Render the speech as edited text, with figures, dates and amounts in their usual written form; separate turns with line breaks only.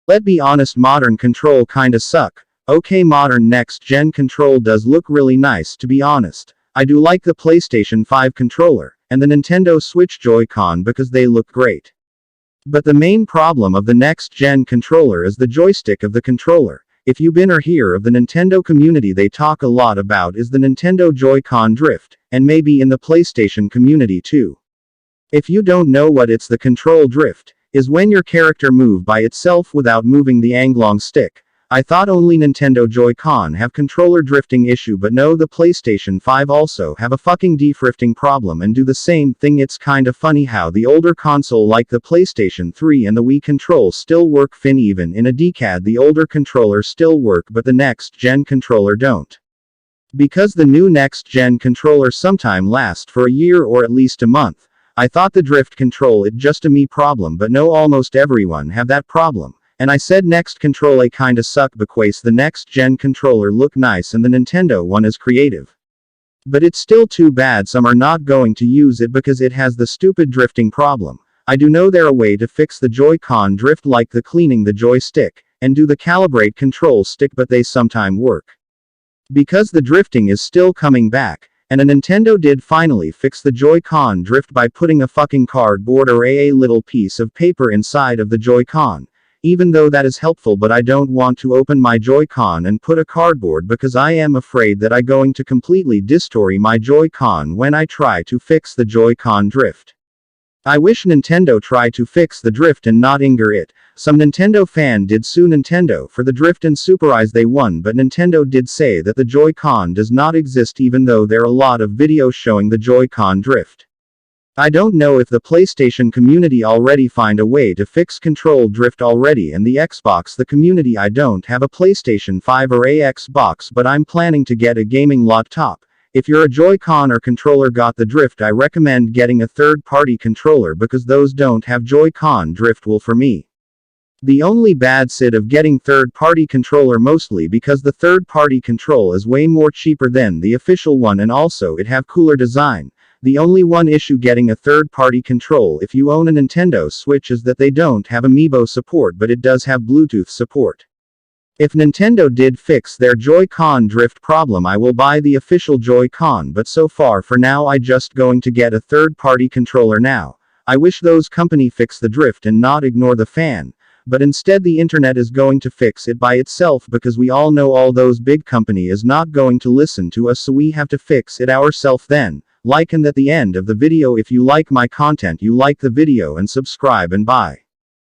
Let's be honest, modern control kinda suck. Okay, modern next-gen control does look really nice, to be honest. I do like the PlayStation 5 controller, and the Nintendo Switch Joy-Con because they look great. But the main problem of the next-gen controller is the joystick of the controller. If you've been or hear of the Nintendo community, they talk a lot about is the Nintendo Joy-Con drift, and maybe in the PlayStation community too. If you don't know what it's, the control drift is when your character move by itself without moving the analog stick. I thought only Nintendo Joy-Con have controller drifting issue, but no, the PlayStation 5 also have a fucking drifting problem and do the same thing. It's kinda funny how the older console like the PlayStation 3 and the Wii control still work fine, even in a decade the older controllers still work, but the next gen controller don't. Because the new next gen controller sometime last for a year or at least a month. I thought the drift control it just a me problem, but no, almost everyone have that problem. And I said next control a kinda suck because the next gen controller look nice and the Nintendo one is creative. But it's still too bad some are not going to use it because it has the stupid drifting problem. I do know there a way to fix the Joy-Con drift, like the cleaning the joystick, and do the calibrate control stick, but they sometime work. Because the drifting is still coming back, and a Nintendo did finally fix the Joy-Con drift by putting a fucking cardboard or a little piece of paper inside of the Joy-Con. Even though that is helpful, but I don't want to open my Joy-Con and put a cardboard because I am afraid that I going to completely destroy my Joy-Con when I try to fix the Joy-Con drift. I wish Nintendo tried to fix the drift and not anger it. Some Nintendo fan did sue Nintendo for the drift and surprised they won, but Nintendo did say that the Joy-Con does not exist, even though there are a lot of videos showing the Joy-Con drift. I don't know if the PlayStation community already find a way to fix control drift already, and the Xbox the community. I don't have a PlayStation 5 or a Xbox, but I'm planning to get a gaming laptop. If you're a Joy-Con or controller got the drift, I recommend getting a third-party controller because those don't have Joy-Con drift will for me. The only bad side of getting third-party controller mostly because the third-party control is way more cheaper than the official one, and also it have cooler design. The only one issue getting a third-party control if you own a Nintendo Switch is that they don't have Amiibo support, but it does have Bluetooth support. If Nintendo did fix their Joy-Con drift problem, I will buy the official Joy-Con, but so far for now I just going to get a third-party controller now. I wish those company fix the drift and not ignore the fan, but instead the internet is going to fix it by itself, because we all know all those big company is not going to listen to us, so we have to fix it ourselves then. Like and at the end of the video, if you like my content, you like the video and subscribe and bye.